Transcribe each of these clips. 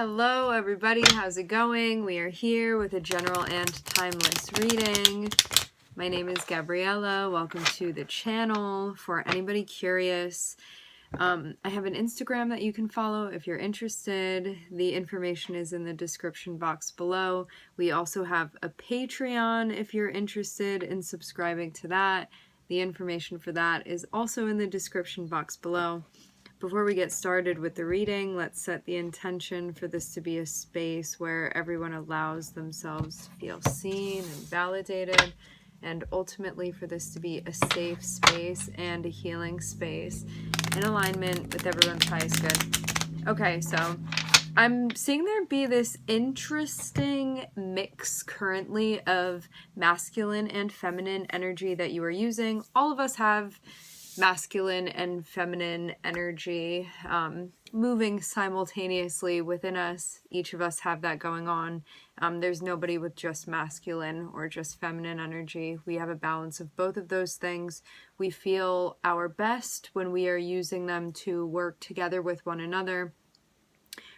Hello everybody, how's it going? We are here with a general and timeless reading. My name is Gabriella. Welcome to the channel. For anybody curious, I have an Instagram that you can follow if you're interested. The information is in the description box below. We also have a Patreon if you're interested in subscribing to that. The information for that is also in the description box below. Before we get started with the reading, let's set the intention for this to be a space where everyone allows themselves to feel seen and validated, and ultimately for this to be a safe space and a healing space in alignment with everyone's highest good. Okay, so I'm seeing there be this interesting mix currently of masculine and feminine energy that you are using. All of us have masculine and feminine energy moving simultaneously within us. Each of us have that going on. There's nobody with just masculine or just feminine energy. We have a balance of both of those things. We feel our best when we are using them to work together with one another.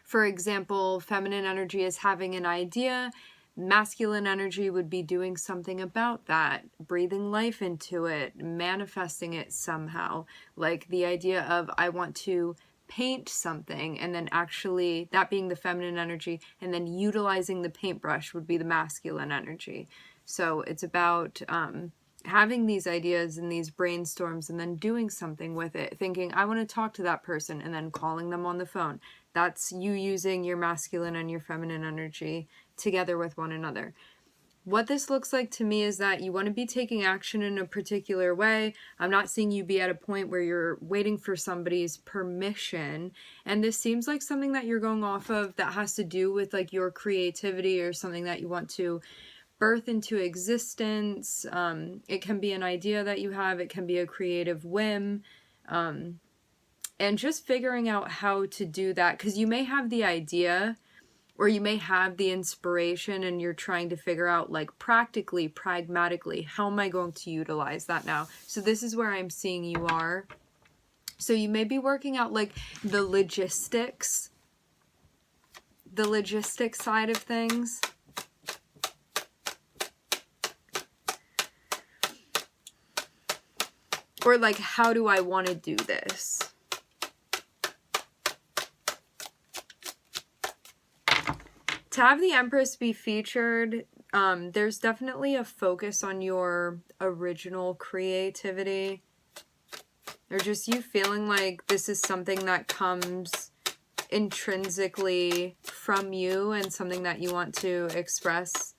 For example, feminine energy is having an idea. Masculine energy would be doing something about that, breathing life into it, manifesting it somehow. Like the idea of, I want to paint something, and then actually that being the feminine energy, and then utilizing the paintbrush would be the masculine energy. So it's about having these ideas and these brainstorms and then doing something with it, thinking, I want to talk to that person, and then calling them on the phone. That's you using your masculine and your feminine energy together with one another. What this looks like to me is that you want to be taking action in a particular way. I'm not seeing you be at a point where you're waiting for somebody's permission. And this seems like something that you're going off of that has to do with like your creativity or something that you want to birth into existence. It can be an idea that you have. It can be a creative whim. And just figuring out how to do that, because you may have the idea or you may have the inspiration and you're trying to figure out, like, practically, pragmatically, how am I going to utilize that now? So this is where I'm seeing you are. So you may be working out like the logistics side of things. Or like, how do I want to do this? To have the Empress be featured, there's definitely a focus on your original creativity. Or just you feeling like this is something that comes intrinsically from you and something that you want to express.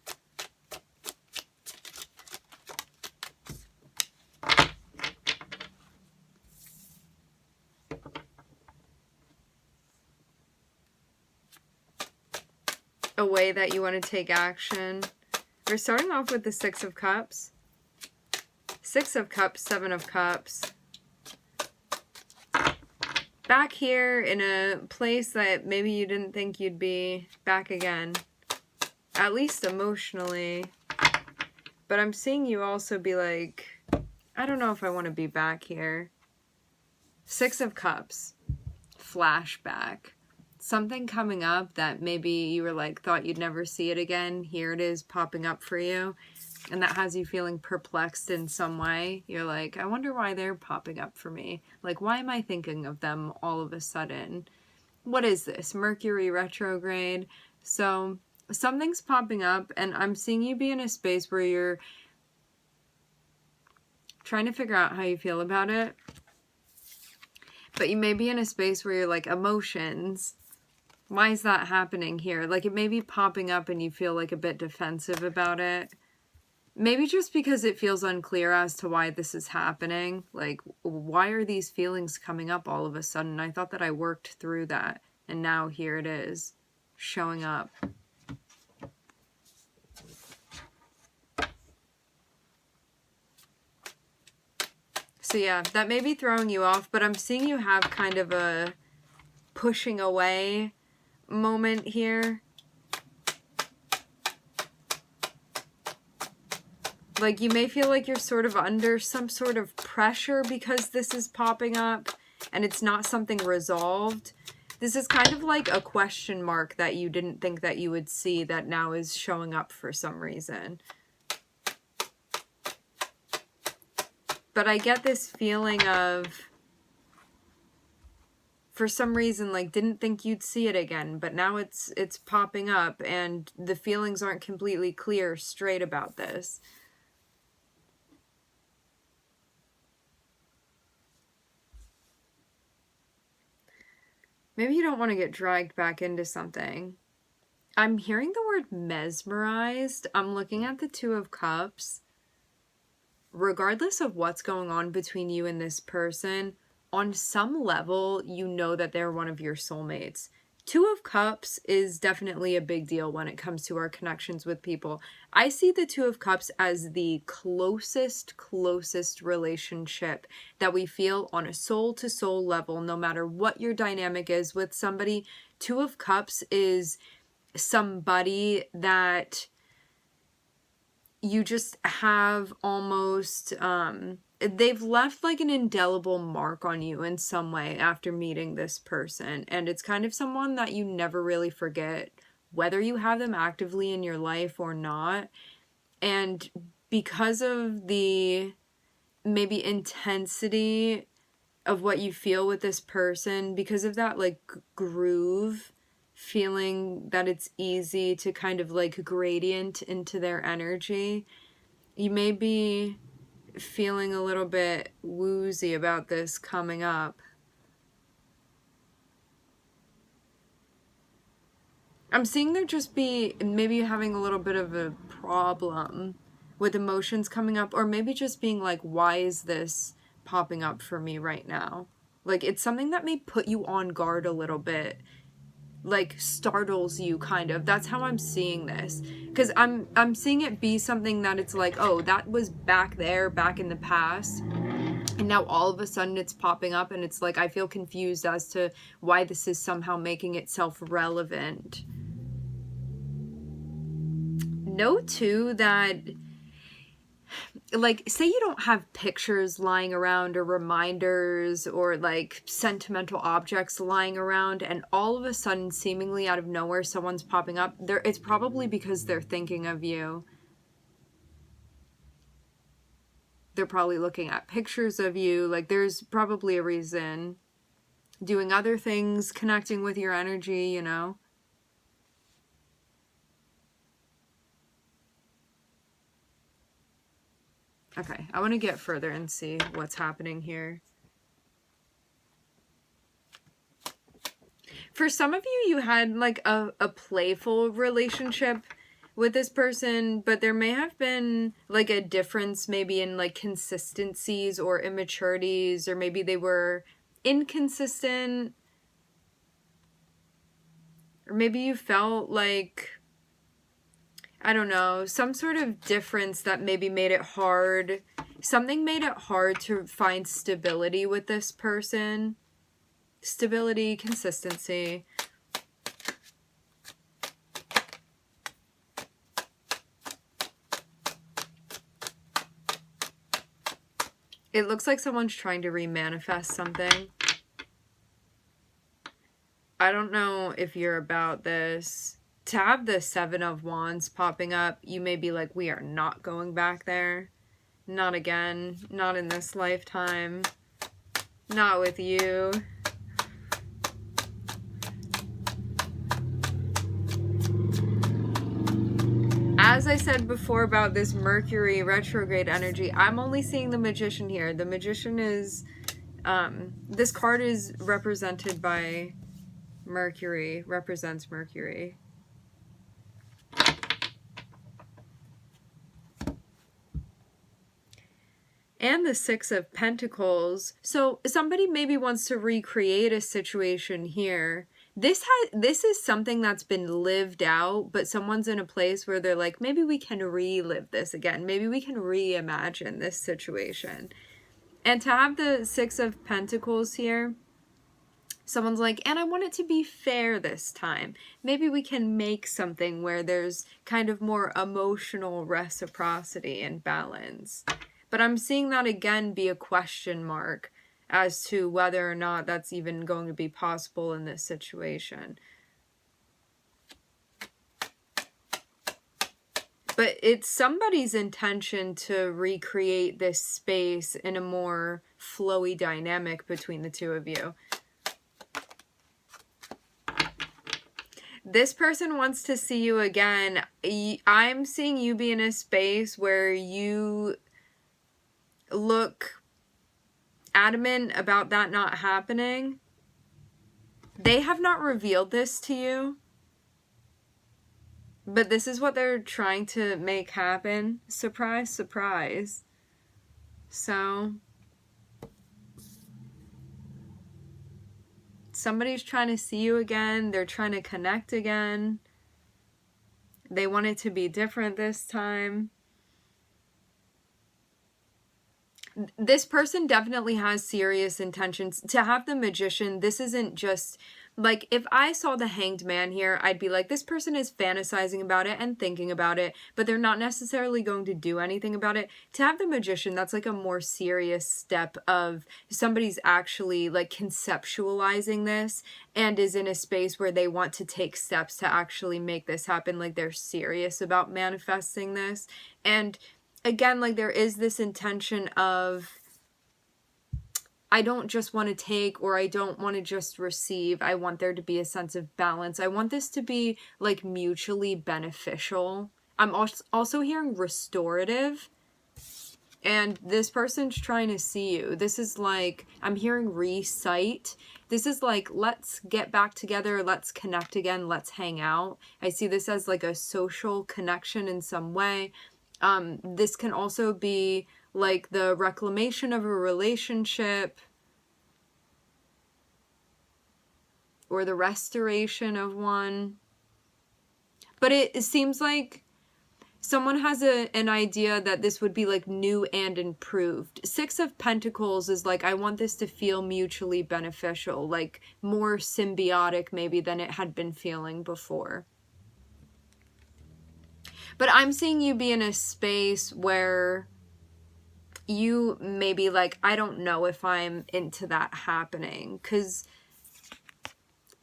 A way that you want to take action. We're starting off with the Six of Cups. Six of Cups, Seven of Cups. Back here in a place that maybe you didn't think you'd be back again. At least emotionally. But I'm seeing you also be like, I don't know if I want to be back here. Six of Cups. Flashback. Something coming up that maybe you were like, thought you'd never see it again. Here it is popping up for you. And that has you feeling perplexed in some way. You're like, I wonder why they're popping up for me. Like, why am I thinking of them all of a sudden? What is this? Mercury retrograde. So something's popping up, and I'm seeing you be in a space where you're trying to figure out how you feel about it. But you may be in a space where you're like, emotions. Why is that happening here? Like, it may be popping up and you feel like a bit defensive about it. Maybe just because it feels unclear as to why this is happening. Like, why are these feelings coming up all of a sudden? I thought that I worked through that. And now here it is, showing up. So yeah, that may be throwing you off, but I'm seeing you have kind of a pushing away moment here. Like, you may feel like you're sort of under some sort of pressure because this is popping up and it's not something resolved. This is kind of like a question mark that you didn't think that you would see that now is showing up for some reason. But I get this feeling of, for some reason, like, didn't think you'd see it again, but now it's popping up, and the feelings aren't completely clear, straight about this. Maybe you don't want to get dragged back into something. I'm hearing the word mesmerized. I'm looking at the Two of Cups. Regardless of what's going on between you and this person, on some level, you know that they're one of your soulmates. Two of Cups is definitely a big deal when it comes to our connections with people. I see the Two of Cups as the closest relationship that we feel on a soul-to-soul level, no matter what your dynamic is with somebody. Two of Cups is somebody that you just have almost, they've left like an indelible mark on you in some way after meeting this person. And it's kind of someone that you never really forget, whether you have them actively in your life or not. And because of the maybe intensity of what you feel with this person, because of that like groove, feeling that it's easy to kind of like gradient into their energy, you may be feeling a little bit woozy about this coming up. I'm seeing there just be maybe having a little bit of a problem with emotions coming up, or maybe just being like, why is this popping up for me right now? Like, it's something that may put you on guard a little bit, like startles you kind of. That's how I'm seeing this, because I'm seeing it be something that it's like, oh, that was back there, back in the past, and now all of a sudden it's popping up, and it's like I feel confused as to why this is somehow making itself relevant. Note too that, like, say you don't have pictures lying around or reminders or like sentimental objects lying around, and all of a sudden, seemingly out of nowhere, someone's popping up. It's probably because they're thinking of you. They're probably looking at pictures of you. Like, there's probably a reason. Doing other things, connecting with your energy, you know. Okay, I want to get further and see what's happening here. For some of you, you had like a playful relationship with this person, but there may have been like a difference maybe in like consistencies or immaturities, or maybe they were inconsistent, or maybe you felt like, I don't know, some sort of difference that maybe made it hard. Something made it hard to find stability with this person. Stability, consistency. It looks like someone's trying to remanifest something. I don't know if you're about this. To have the Seven of Wands popping up, you may be like, we are not going back there. Not again. Not in this lifetime. Not with you. As I said before about this Mercury retrograde energy, I'm only seeing the Magician here. The Magician is, this card is represented by Mercury, represents Mercury. And the Six of Pentacles. So somebody maybe wants to recreate a situation here. This is something that's been lived out, but someone's in a place where they're like, maybe we can relive this again. Maybe we can reimagine this situation. And to have the Six of Pentacles here, someone's like, and I want it to be fair this time. Maybe we can make something where there's kind of more emotional reciprocity and balance. But I'm seeing that again be a question mark as to whether or not that's even going to be possible in this situation. But it's somebody's intention to recreate this space in a more flowy dynamic between the two of you. This person wants to see you again. I'm seeing you be in a space where you look adamant about that not happening. They have not revealed this to you, but this is what they're trying to make happen. Surprise, surprise. So somebody's trying to see you again. They're trying to connect again. They want it to be different this time. This person definitely has serious intentions. To have the Magician, this isn't just, like, if I saw the Hanged Man here, I'd be like, this person is fantasizing about it and thinking about it, but they're not necessarily going to do anything about it. To have the Magician, that's like a more serious step of somebody's actually, like, conceptualizing this and is in a space where they want to take steps to actually make this happen. Like, they're serious about manifesting this. And again, like, there is this intention of, I don't just want to take, or I don't want to just receive. I want there to be a sense of balance. I want this to be, like, mutually beneficial. I'm also hearing restorative. And this person's trying to see you. This is like, I'm hearing recite. This is like, let's get back together. Let's connect again. Let's hang out. I see this as like a social connection in some way. This can also be like the reclamation of a relationship or the restoration of one. But it seems like someone has an idea that this would be like new and improved. Six of Pentacles is like, I want this to feel mutually beneficial, like more symbiotic maybe than it had been feeling before. But I'm seeing you be in a space where you may be like, I don't know if I'm into that happening. Because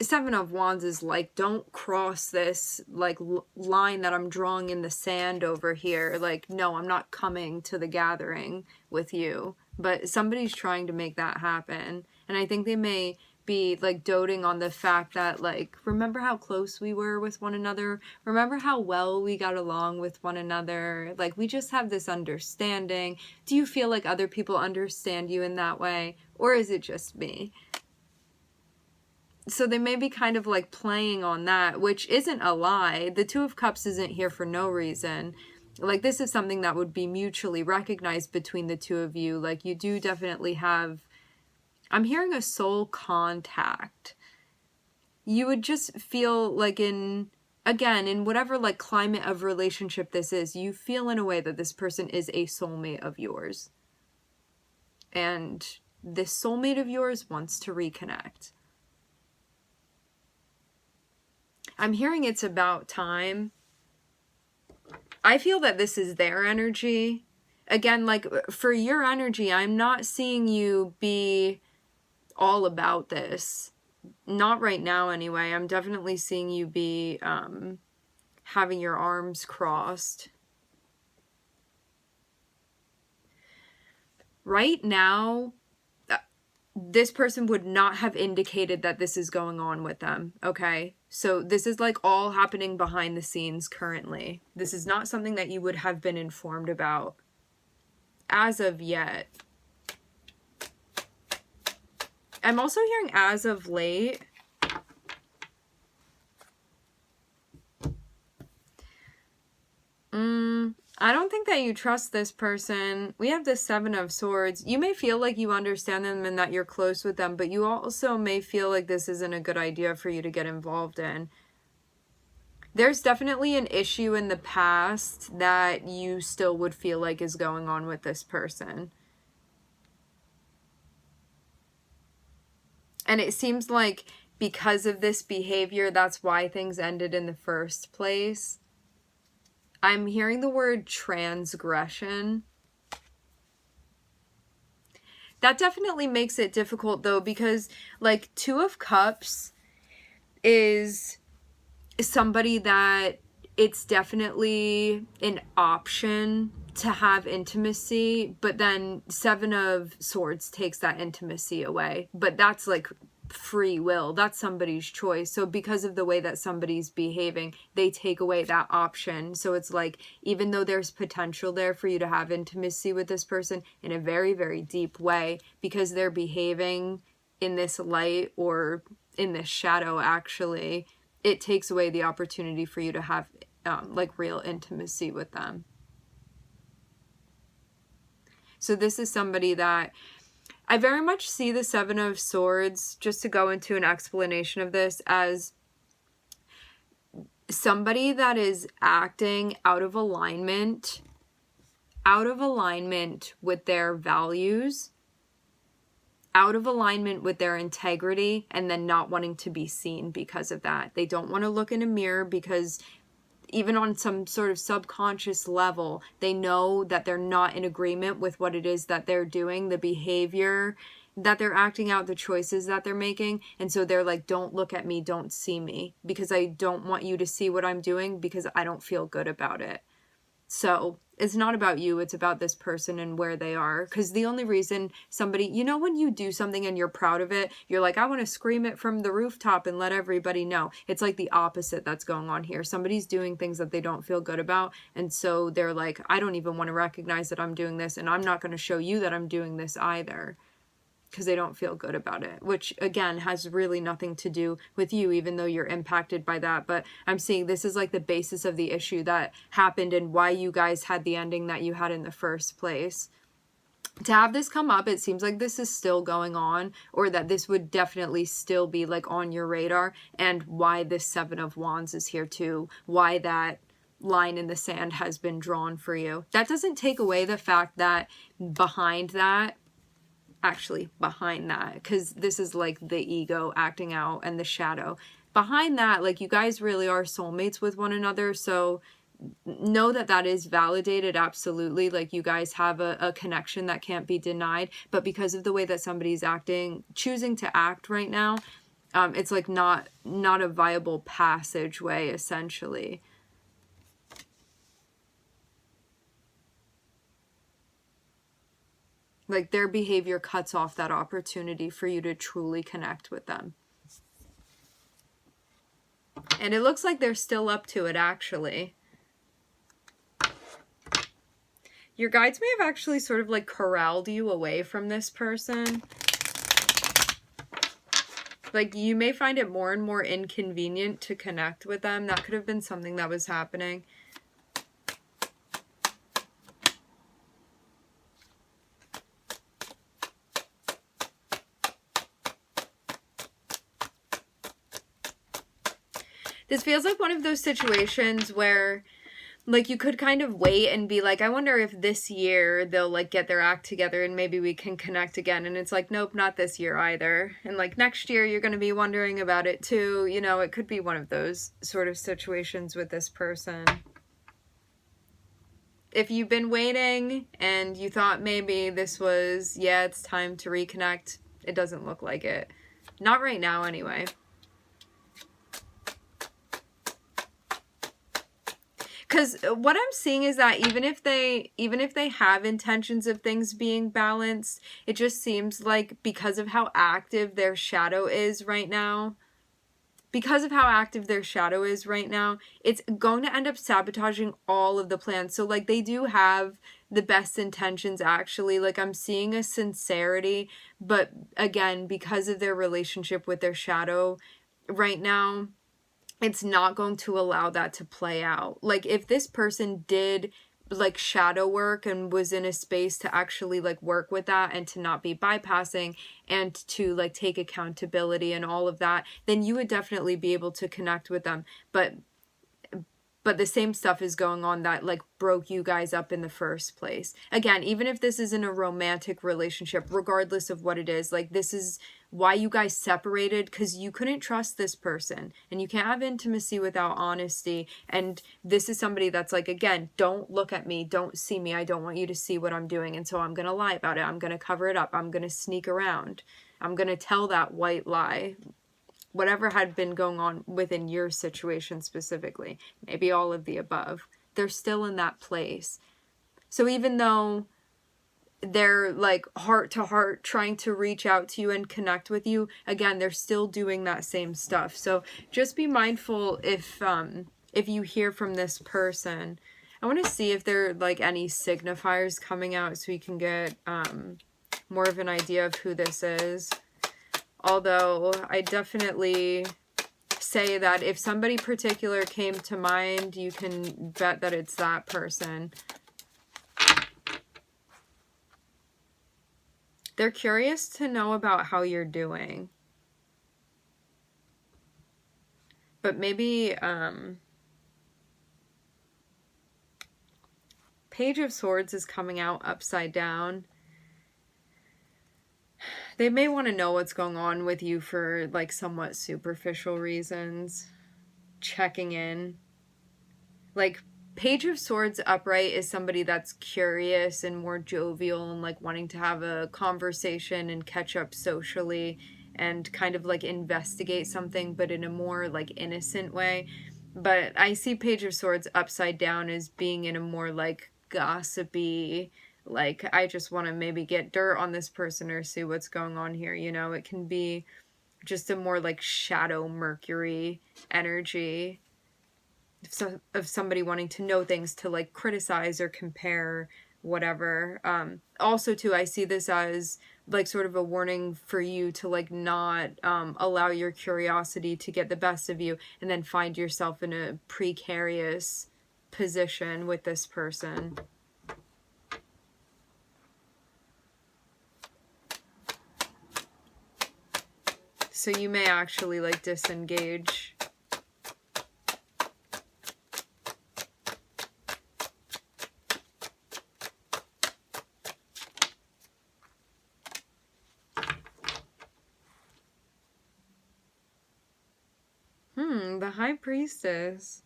Seven of Wands is like, don't cross this like line that I'm drawing in the sand over here. Like, no, I'm not coming to the gathering with you. But somebody's trying to make that happen. And I think they may be like doting on the fact that, like, remember how close we were with one another? Remember how well we got along with one another? Like, we just have this understanding. Do you feel like other people understand you in that way? Or is it just me? So they may be kind of like playing on that, which isn't a lie. The Two of Cups isn't here for no reason. Like, this is something that would be mutually recognized between the two of you. Like, you do definitely have, I'm hearing a soul contact. You would just feel like in whatever like climate of relationship this is, you feel in a way that this person is a soulmate of yours. And this soulmate of yours wants to reconnect. I'm hearing it's about time. I feel that this is their energy. Again, like, for your energy, I'm not seeing you be all about this. Not right now, anyway. I'm definitely seeing you be having your arms crossed. Right now, this person would not have indicated that this is going on with them, okay? So this is like all happening behind the scenes currently. This is not something that you would have been informed about as of yet. I'm also hearing as of late. I don't think that you trust this person. We have the Seven of Swords. You may feel like you understand them and that you're close with them, but you also may feel like this isn't a good idea for you to get involved in. There's definitely an issue in the past that you still would feel like is going on with this person. And it seems like because of this behavior, that's why things ended in the first place. I'm hearing the word transgression. That definitely makes it difficult though, because like Two of Cups is somebody that it's definitely an option to have intimacy, but then Seven of Swords takes that intimacy away. But that's like free will. That's somebody's choice. So because of the way that somebody's behaving, they take away that option. So it's like, even though there's potential there for you to have intimacy with this person in a very, very deep way, because they're behaving in this light or in this shadow, actually, it takes away the opportunity for you to have like real intimacy with them. So this is somebody that I very much see the Seven of Swords, just to go into an explanation of this, as somebody that is acting out of alignment with their values, out of alignment with their integrity, and then not wanting to be seen because of that. They don't want to look in a mirror because even on some sort of subconscious level, they know that they're not in agreement with what it is that they're doing, the behavior that they're acting out, the choices that they're making. And so they're like, don't look at me, don't see me, because I don't want you to see what I'm doing because I don't feel good about it. So it's not about you, it's about this person and where they are. Because the only reason somebody, you know, when you do something and you're proud of it, you're like, I want to scream it from the rooftop and let everybody know. It's like the opposite that's going on here. Somebody's doing things that they don't feel good about. And so they're like, I don't even want to recognize that I'm doing this. And I'm not going to show you that I'm doing this either, because they don't feel good about it, which again has really nothing to do with you, even though you're impacted by that. But I'm seeing this is like the basis of the issue that happened and why you guys had the ending that you had in the first place. To have this come up, it seems like this is still going on, or that this would definitely still be like on your radar, and why this Seven of Wands is here too, why that line in the sand has been drawn for you. That doesn't take away the fact that behind that, because this is like the ego acting out and the shadow behind that, like you guys really are soulmates with one another. So know that that is validated, absolutely. Like you guys have a connection that can't be denied, but because of the way that somebody's choosing to act right now, it's like not a viable passageway, essentially. Like their behavior cuts off that opportunity for you to truly connect with them. And it looks like they're still up to it, actually. Your guides may have actually sort of like corralled you away from this person. Like you may find it more and more inconvenient to connect with them. That could have been something that was happening. This feels like one of those situations where like you could kind of wait and be like, I wonder if this year they'll like get their act together and maybe we can connect again. And it's like, nope, not this year either. And like next year you're going to be wondering about it too. You know, it could be one of those sort of situations with this person. If you've been waiting and you thought maybe this was, yeah, it's time to reconnect, it doesn't look like it. Not right now anyway. Because what I'm seeing is that even if they have intentions of things being balanced, it just seems like because of how active their shadow is right now, it's going to end up sabotaging all of the plans. So like they do have the best intentions, actually. Like I'm seeing a sincerity, but again, because of their relationship with their shadow right now, it's not going to allow that to play out. Like if this person did like shadow work and was in a space to actually like work with that and to not be bypassing and to like take accountability and all of that, then you would definitely be able to connect with them. But but the same stuff is going on that like broke you guys up in the first place. Again, even if this isn't a romantic relationship, regardless of what it is, like this is why you guys separated, because you couldn't trust this person, and you can't have intimacy without honesty. And this is somebody that's like, again, don't look at me, don't see me, I don't want you to see what I'm doing, and so I'm gonna lie about it, I'm gonna cover it up, I'm gonna sneak around, I'm gonna tell that white lie. Whatever had been going on within your situation specifically, maybe all of the above, they're still in that place. So even though they're like heart to heart trying to reach out to you and connect with you, again, they're still doing that same stuff. So just be mindful if you hear from this person. I want to see if there are like any signifiers coming out so you can get more of an idea of who this is. Although I definitely say that if somebody particular came to mind, you can bet that it's that person. They're curious to know about how you're doing. But maybe Page of Swords is coming out upside down. They may want to know what's going on with you for like somewhat superficial reasons. Checking in. Like Page of Swords upright is somebody that's curious and more jovial and like wanting to have a conversation and catch up socially and kind of like investigate something, but in a more like innocent way. But I see Page of Swords upside down as being in a more like gossipy, like I just want to maybe get dirt on this person or see what's going on here, you know. It can be just a more like shadow Mercury energy of somebody wanting to know things to like criticize or compare, whatever. Also too, I see this as like sort of a warning for you to like not allow your curiosity to get the best of you and then find yourself in a precarious position with this person. So you may actually like disengage. The High Priestess.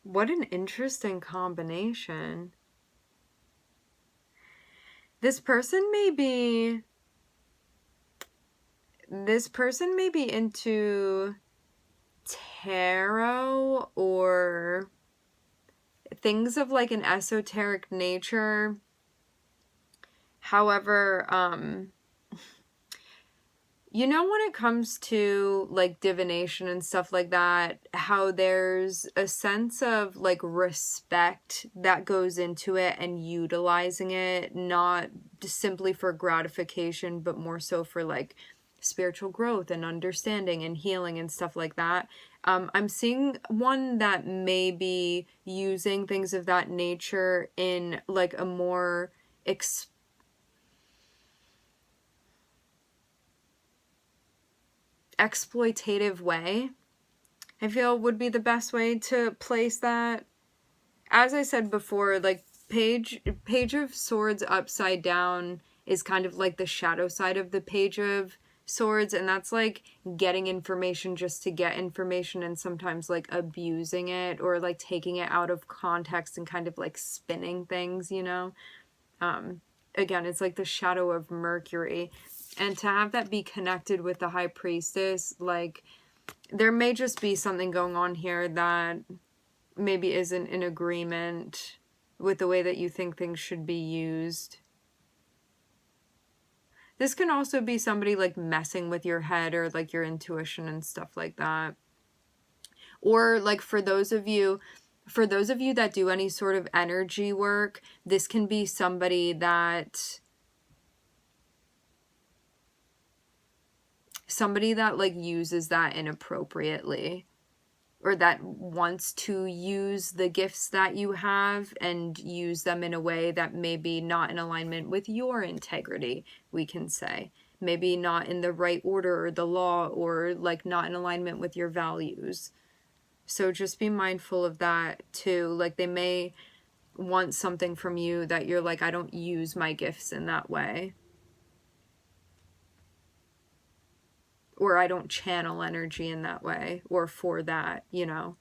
What an interesting combination. This person may be into tarot or things of like an esoteric nature. However, you know, when it comes to like divination and stuff like that, how there's a sense of like respect that goes into it and utilizing it, not simply for gratification, but more so for like spiritual growth and understanding and healing and stuff like that. I'm seeing one that may be using things of that nature in like a more exploitative way, I feel would be the best way to place that. As I said before, like Page of Swords upside down is kind of like the shadow side of the Page of Swords, and that's like getting information just to get information and sometimes like abusing it or like taking it out of context and kind of like spinning things, you know. Again, it's like the shadow of Mercury. And to have that be connected with the High Priestess, like, there may just be something going on here that maybe isn't in agreement with the way that you think things should be used. This can also be somebody, like, messing with your head or, like, your intuition and stuff like that. Or, like, for those of you that do any sort of energy work, this can be somebody that like uses that inappropriately. or that wants to use the gifts that you have and use them in a way that may be not in alignment with your integrity, we can say. Maybe not in the right order or the law, or like not in alignment with your values. So just be mindful of that too. Like they may want something from you that you're like, I don't use my gifts in that way. Or I don't channel energy in that way or for that, you know.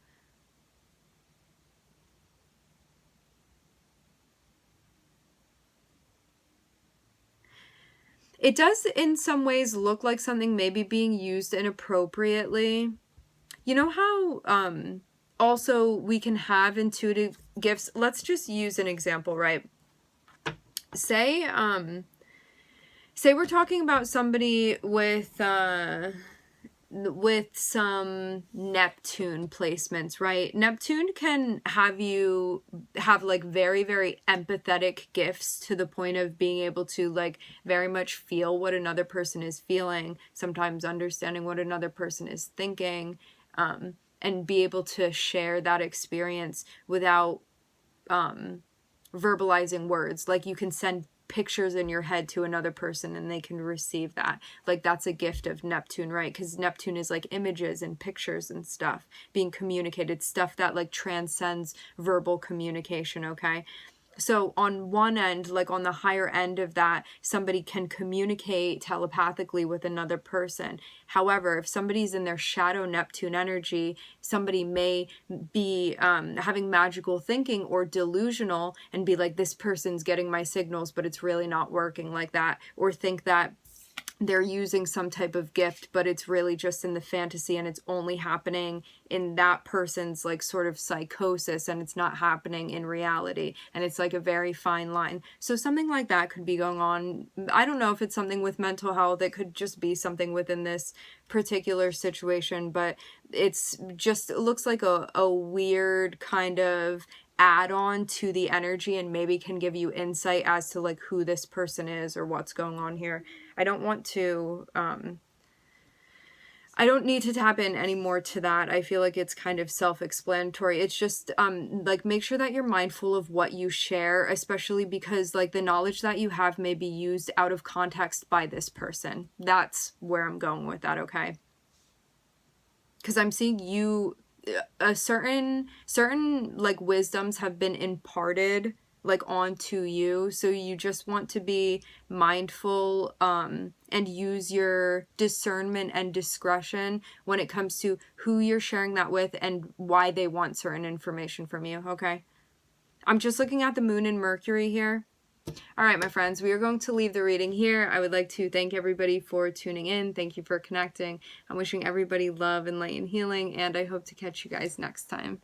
It does in some ways look like something maybe being used inappropriately. You know how also we can have intuitive gifts. Let's just use an example, right? Say we're talking about somebody with some Neptune placements, right? Neptune can have you have like very, very empathetic gifts to the point of being able to like very much feel what another person is feeling, sometimes understanding what another person is thinking, and be able to share that experience without verbalizing words. Like you can send pictures in your head to another person and they can receive that. Like that's a gift of Neptune, right? Because Neptune is like images and pictures and stuff being communicated, stuff that like transcends verbal communication, okay? So on one end, like on the higher end of that, somebody can communicate telepathically with another person. However, if somebody's in their shadow Neptune energy, somebody may be having magical thinking or delusional and be like, this person's getting my signals, but it's really not working like that. Or think that they're using some type of gift, but it's really just in the fantasy and it's only happening in that person's like sort of psychosis and it's not happening in reality. And it's like a very fine line. So something like that could be going on. I don't know if it's something with mental health. It could just be something within this particular situation, but it's just, it looks like a weird kind of add on to the energy and maybe can give you insight as to like who this person is or what's going on here. I don't want to, I don't need to tap in any more to that. I feel like it's kind of self-explanatory. It's just, like, make sure that you're mindful of what you share, especially because, like, the knowledge that you have may be used out of context by this person. That's where I'm going with that, okay? Because I'm seeing you, a certain, like, wisdoms have been imparted like onto you, so you just want to be mindful and use your discernment and discretion when it comes to who you're sharing that with and why they want certain information from you, okay? I'm just looking at the moon and Mercury here. All right, my friends, we are going to leave the reading here. I would like to thank everybody for tuning in. Thank you for connecting. I'm wishing everybody love and light and healing, and I hope to catch you guys next time.